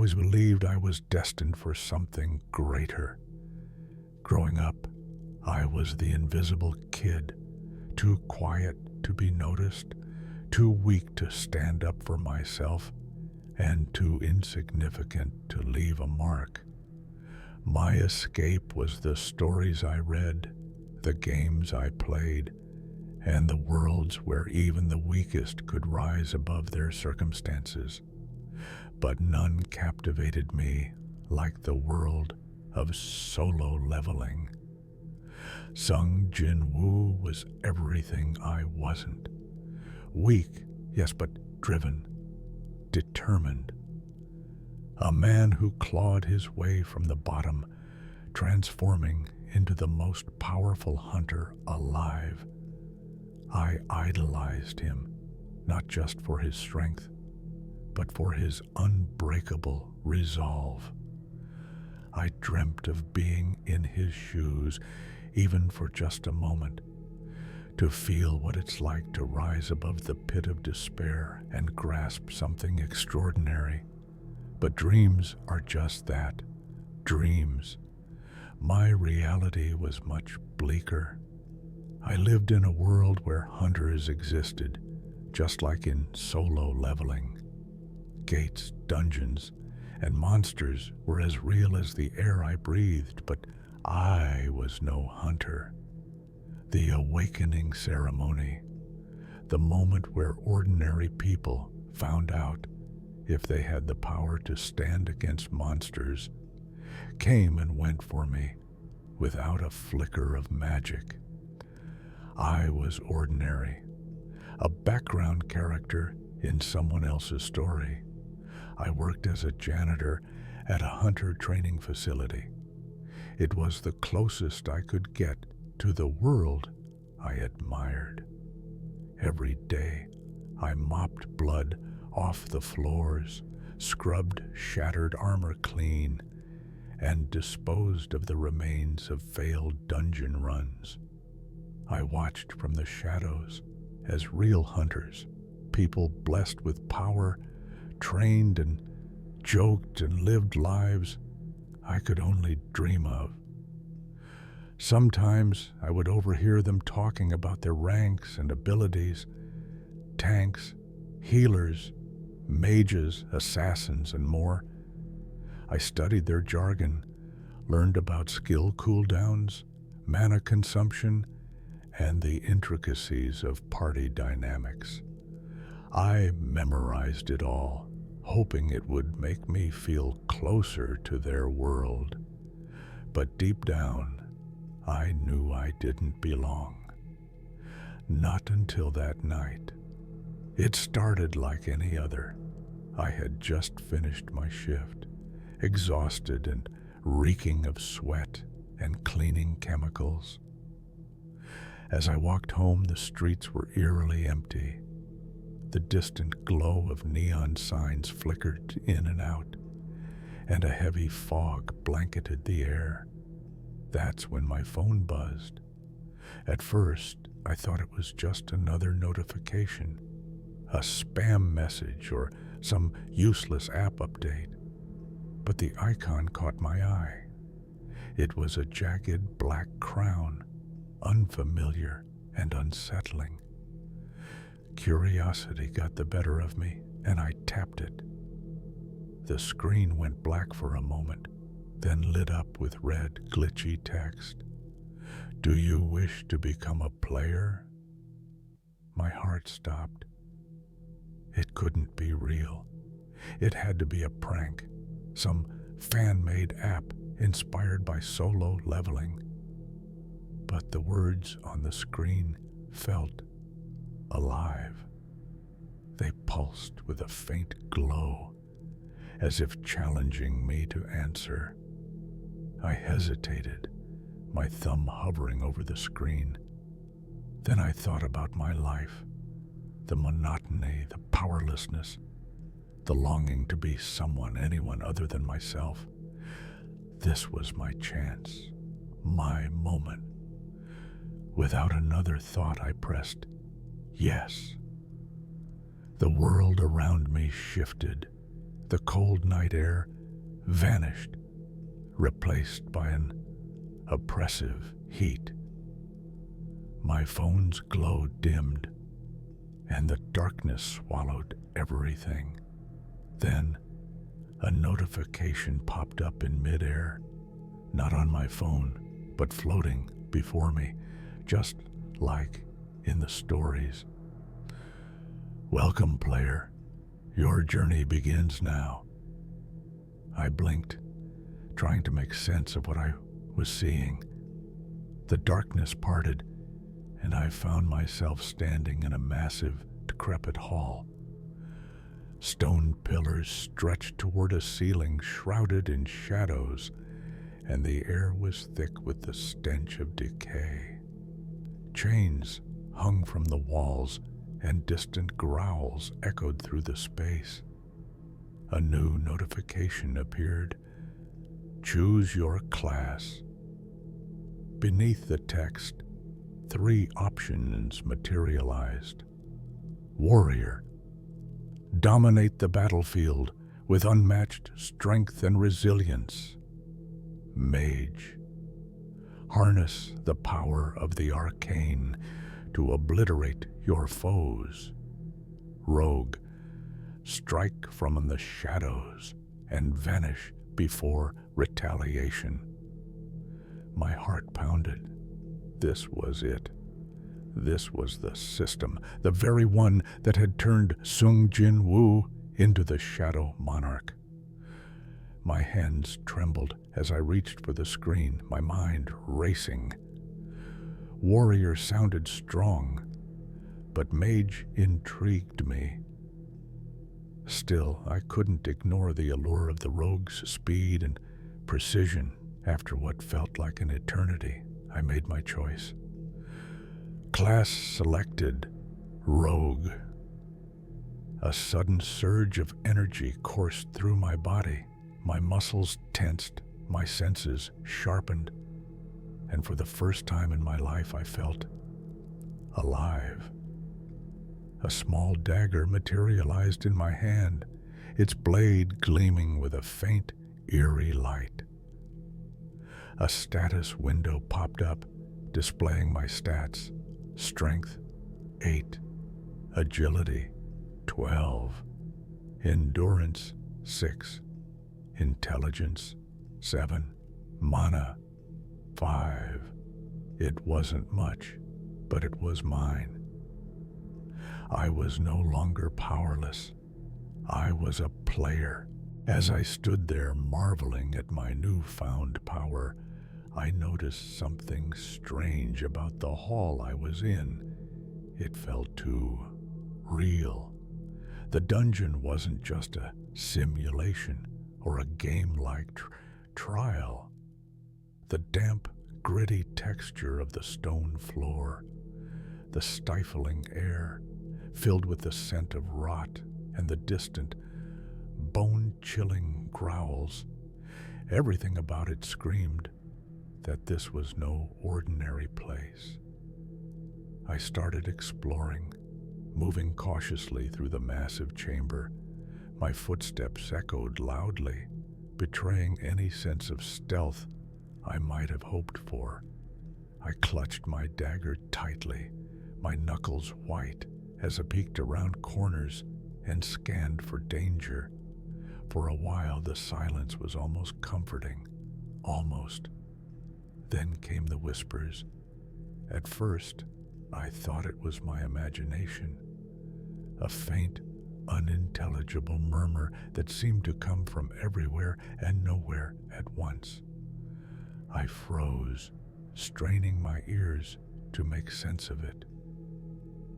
always believed I was destined for something greater. Growing up, I was the invisible kid, too quiet to be noticed, too weak to stand up for myself, and too insignificant to leave a mark. My escape was the stories I read, the games I played, and the worlds where even the weakest could rise above their circumstances. But none captivated me like the world of solo leveling. Sung Jin Woo was everything I wasn't. Weak, yes, but driven, determined. A man who clawed his way from the bottom, transforming into the most powerful hunter alive. I idolized him, not just for his strength, but for his unbreakable resolve. I dreamt of being in his shoes, even for just a moment, to feel what it's like to rise above the pit of despair and grasp something extraordinary. But dreams are just that, dreams. My reality was much bleaker. I lived in a world where hunters existed, just like in solo leveling. Gates, dungeons, and monsters were as real as the air I breathed, but I was no hunter. The awakening ceremony, the moment where ordinary people found out if they had the power to stand against monsters, came and went for me without a flicker of magic. I was ordinary, a background character in someone else's story. I worked as a janitor at a hunter training facility. It was the closest I could get to the world I admired. Every day, I mopped blood off the floors, scrubbed shattered armor clean, and disposed of the remains of failed dungeon runs. I watched from the shadows as real hunters, people blessed with power, trained and joked and lived lives I could only dream of. Sometimes I would overhear them talking about their ranks and abilities, tanks, healers, mages, assassins, and more. I studied their jargon, learned about skill cooldowns, mana consumption, and the intricacies of party dynamics. I memorized it all, hoping it would make me feel closer to their world. But deep down, I knew I didn't belong. Not until that night. It started like any other. I had just finished my shift, exhausted and reeking of sweat and cleaning chemicals. As I walked home, the streets were eerily empty. The distant glow of neon signs flickered in and out, and a heavy fog blanketed the air. That's when my phone buzzed. At first, I thought it was just another notification, a spam message or some useless app update. But the icon caught my eye. It was a jagged black crown, unfamiliar and unsettling. Curiosity got the better of me, and I tapped it. The screen went black for a moment, then lit up with red, glitchy text. "Do you wish to become a player?" My heart stopped. It couldn't be real. It had to be a prank, some fan-made app inspired by solo leveling. But the words on the screen felt alive. They pulsed with a faint glow, as if challenging me to answer. I hesitated, my thumb hovering over the screen. Then I thought about my life, the monotony, the powerlessness, the longing to be someone, anyone other than myself. This was my chance, my moment. Without another thought, I pressed yes. The world around me shifted. The cold night air vanished, replaced by an oppressive heat. My phone's glow dimmed, and the darkness swallowed everything. Then, a notification popped up in midair, not on my phone, but floating before me, just like in the stories. "Welcome, player. Your journey begins now." I blinked, trying to make sense of what I was seeing. The darkness parted, and I found myself standing in a massive, decrepit hall. Stone pillars stretched toward a ceiling shrouded in shadows, and the air was thick with the stench of decay. Chains hung from the walls, and distant growls echoed through the space. A new notification appeared. "Choose your class." Beneath the text, 3 options materialized. Warrior. Dominate the battlefield with unmatched strength and resilience. Mage. Harness the power of the arcane to obliterate your foes. Rogue. Strike from the shadows and vanish before retaliation. My heart pounded. This was it. This was the system, the very one that had turned Sung Jin Woo into the Shadow Monarch. My hands trembled as I reached for the screen, my mind racing. Warrior sounded strong, but Mage intrigued me. Still, I couldn't ignore the allure of the rogue's speed and precision. After what felt like an eternity, I made my choice. Class selected, Rogue. A sudden surge of energy coursed through my body. My muscles tensed, my senses sharpened, and for the first time in my life I felt alive. A small dagger materialized in my hand, its blade gleaming with a faint, eerie light. A status window popped up, displaying my stats. Strength, 8. Agility, 12. Endurance, 6. Intelligence, 7. Mana, 5. It wasn't much, but it was mine. I was no longer powerless. I was a player. As I stood there marveling at my newfound power, I noticed something strange about the hall I was in. It felt too real. The dungeon wasn't just a simulation or a game-like trial. The damp, gritty texture of the stone floor, the stifling air, filled with the scent of rot and the distant, bone-chilling growls. Everything about it screamed that this was no ordinary place. I started exploring, moving cautiously through the massive chamber. My footsteps echoed loudly, betraying any sense of stealth I might have hoped for. I clutched my dagger tightly, my knuckles white as I peeked around corners and scanned for danger. For a while, the silence was almost comforting. Almost. Then came the whispers. At first, I thought it was my imagination. A faint, unintelligible murmur that seemed to come from everywhere and nowhere at once. I froze, straining my ears to make sense of it.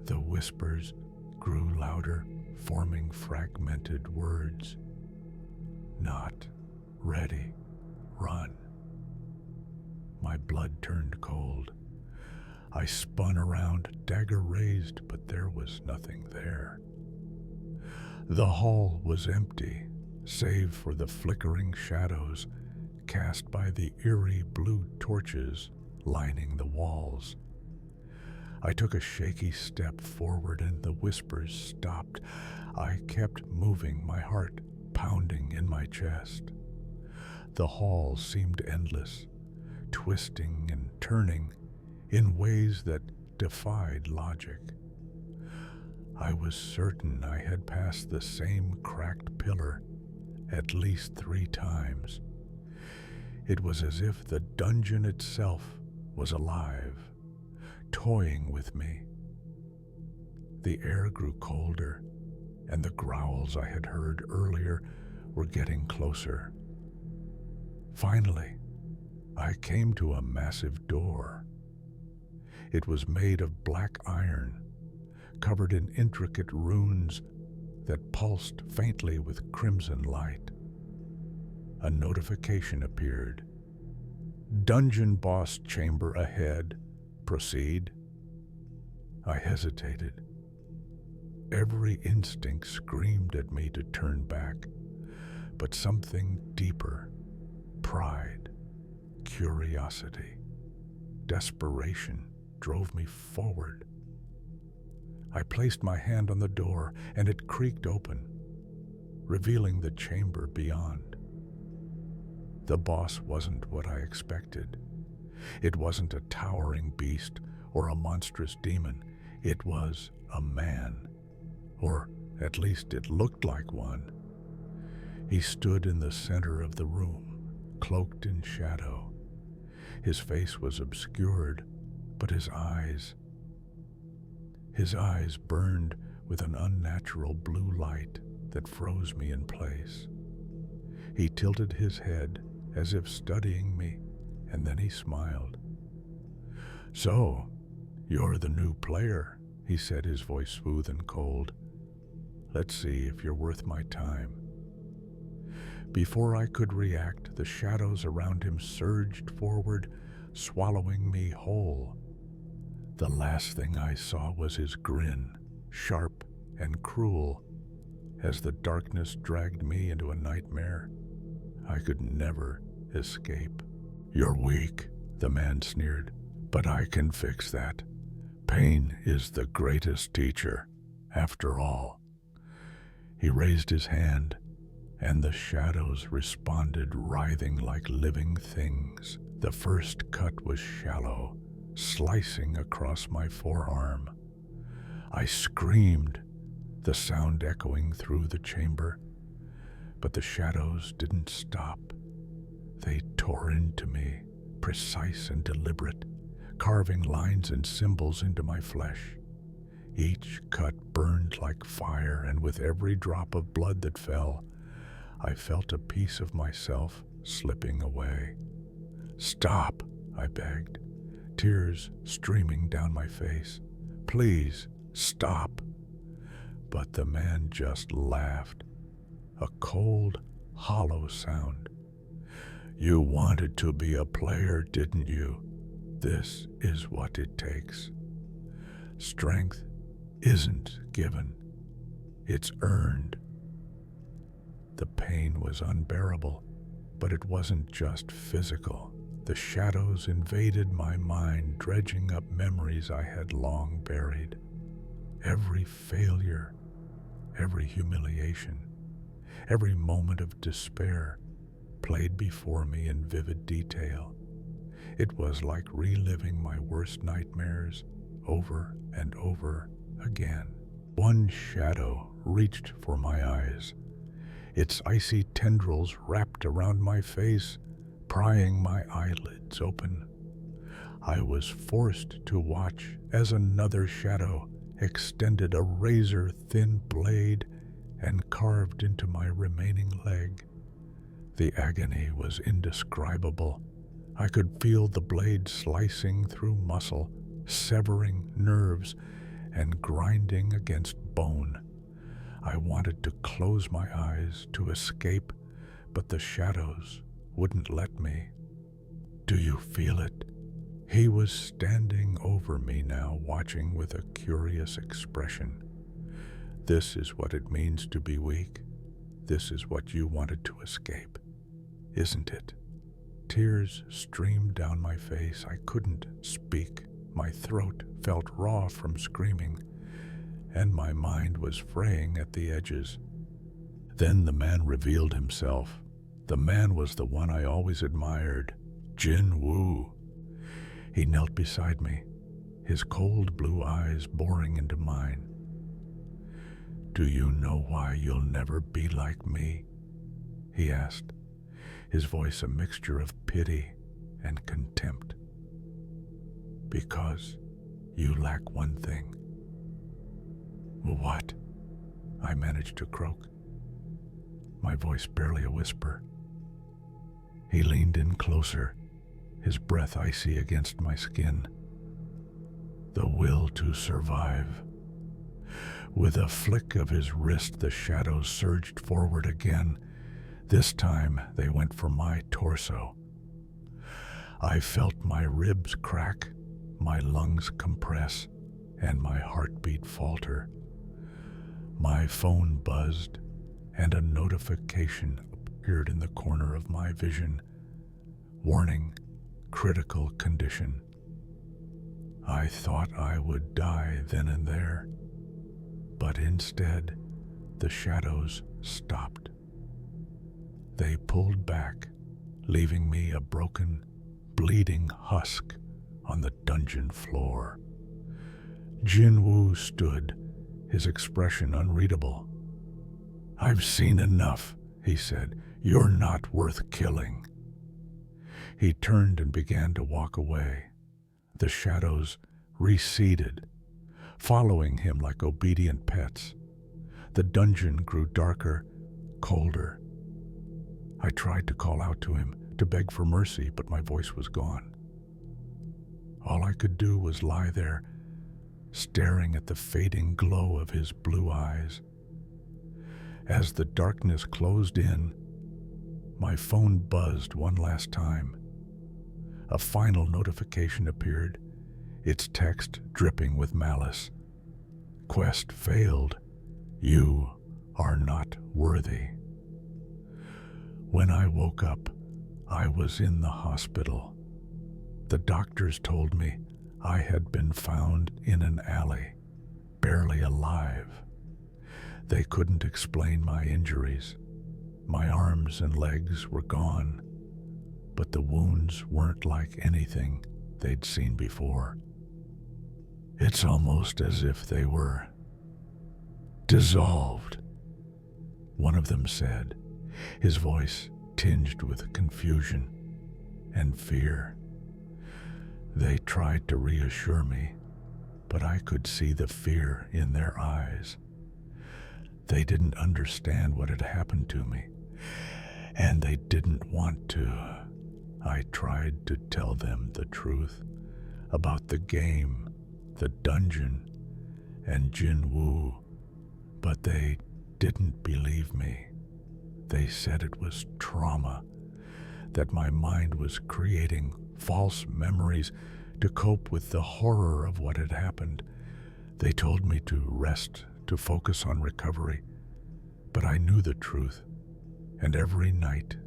The whispers grew louder, forming fragmented words. Not ready. Run. My blood turned cold. I spun around, dagger raised, but there was nothing there. The hall was empty, save for the flickering shadows cast by the eerie blue torches lining the walls. I took a shaky step forward and the whispers stopped. I kept moving, my heart pounding in my chest. The hall seemed endless, twisting and turning in ways that defied logic. I was certain I had passed the same cracked pillar at least 3 times. It was as if the dungeon itself was alive, toying with me. The air grew colder, and the growls I had heard earlier were getting closer. Finally, I came to a massive door. It was made of black iron, covered in intricate runes that pulsed faintly with crimson light. A notification appeared. Dungeon boss chamber ahead. Proceed. I hesitated. Every instinct screamed at me to turn back, but something deeper, pride, curiosity, desperation drove me forward. I placed my hand on the door and it creaked open, revealing the chamber beyond. The boss wasn't what I expected. It wasn't a towering beast or a monstrous demon. It was a man, or at least it looked like one. He stood in the center of the room, cloaked in shadow. His face was obscured, but his eyes burned with an unnatural blue light that froze me in place. He tilted his head as if studying me, and then he smiled. "So, you're the new player," he said, his voice smooth and cold. "Let's see if you're worth my time." Before I could react, the shadows around him surged forward, swallowing me whole. The last thing I saw was his grin, sharp and cruel, as the darkness dragged me into a nightmare I could never escape. "You're weak," the man sneered, "but I can fix that. Pain is the greatest teacher, after all." He raised his hand, and the shadows responded, writhing like living things. The first cut was shallow, slicing across my forearm. I screamed, the sound echoing through the chamber. But the shadows didn't stop. They tore into me, precise and deliberate, carving lines and symbols into my flesh. Each cut burned like fire, and with every drop of blood that fell, I felt a piece of myself slipping away. "Stop," I begged, tears streaming down my face. "Please, stop." But the man just laughed, a cold, hollow sound. "You wanted to be a player, didn't you? This is what it takes. Strength isn't given, it's earned." The pain was unbearable, but it wasn't just physical. The shadows invaded my mind, dredging up memories I had long buried. Every failure, every humiliation, every moment of despair played before me in vivid detail. It was like reliving my worst nightmares over and over again. One shadow reached for my eyes, its icy tendrils wrapped around my face, prying my eyelids open. I was forced to watch as another shadow extended a razor-thin blade and carved into my remaining leg. The agony was indescribable. I could feel the blade slicing through muscle, severing nerves, and grinding against bone. I wanted to close my eyes to escape, but the shadows wouldn't let me. "Do you feel it?" He was standing over me now, watching with a curious expression. "This is what it means to be weak. This is what you wanted to escape, isn't it?" Tears streamed down my face. I couldn't speak. My throat felt raw from screaming, and my mind was fraying at the edges. Then the man revealed himself. The man was the one I always admired, Jin Woo. He knelt beside me, his cold blue eyes boring into mine. "Do you know why you'll never be like me?" he asked, his voice a mixture of pity and contempt. "Because you lack one thing." "What?" I managed to croak, my voice barely a whisper. He leaned in closer, his breath icy against my skin. "The will to survive." With a flick of his wrist, the shadows surged forward again. This time they went for my torso. I felt my ribs crack, my lungs compress, and my heartbeat falter. My phone buzzed, and a notification appeared in the corner of my vision. Warning, critical condition. I thought I would die then and there, but instead, the shadows stopped. They pulled back, leaving me a broken, bleeding husk on the dungeon floor. Jin Woo stood, his expression unreadable. "I've seen enough," he said. "You're not worth killing." He turned and began to walk away. The shadows receded, following him like obedient pets. The dungeon grew darker, colder. I tried to call out to him, to beg for mercy, but my voice was gone. All I could do was lie there, staring at the fading glow of his blue eyes. As the darkness closed in, my phone buzzed one last time. A final notification appeared, its text dripping with malice. "Quest failed. You are not worthy." When I woke up, I was in the hospital. The doctors told me I had been found in an alley, barely alive. They couldn't explain my injuries. My arms and legs were gone, but the wounds weren't like anything they'd seen before. It's almost as if they were dissolved, one of them said, his voice tinged with confusion and fear. They tried to reassure me, but I could see the fear in their eyes. They didn't understand what had happened to me, and they didn't want to. I tried to tell them the truth about the game, the dungeon, and Jin Woo, but they didn't believe me. They said it was trauma, that my mind was creating false memories to cope with the horror of what had happened. They told me to rest, to focus on recovery, but I knew the truth, and every night,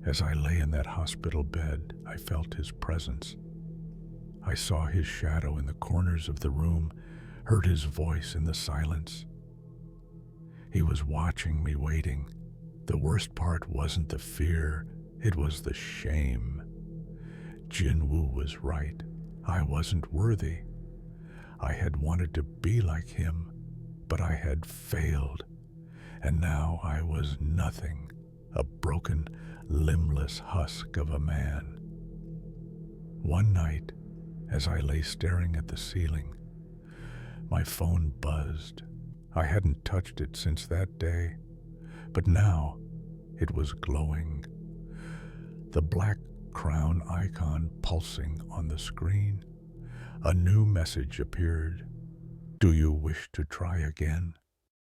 as I lay in that hospital bed, I felt his presence. I saw his shadow in the corners of the room, heard his voice in the silence. He was watching me, waiting. The worst part wasn't the fear, it was the shame. Jin Woo was right. I wasn't worthy. I had wanted to be like him, but I had failed, and now I was nothing, a broken, limbless husk of a man. One night, as I lay staring at the ceiling, my phone buzzed. I hadn't touched it since that day, but now it was glowing. The black crown icon pulsing on the screen. A new message appeared. "Do you wish to try again?"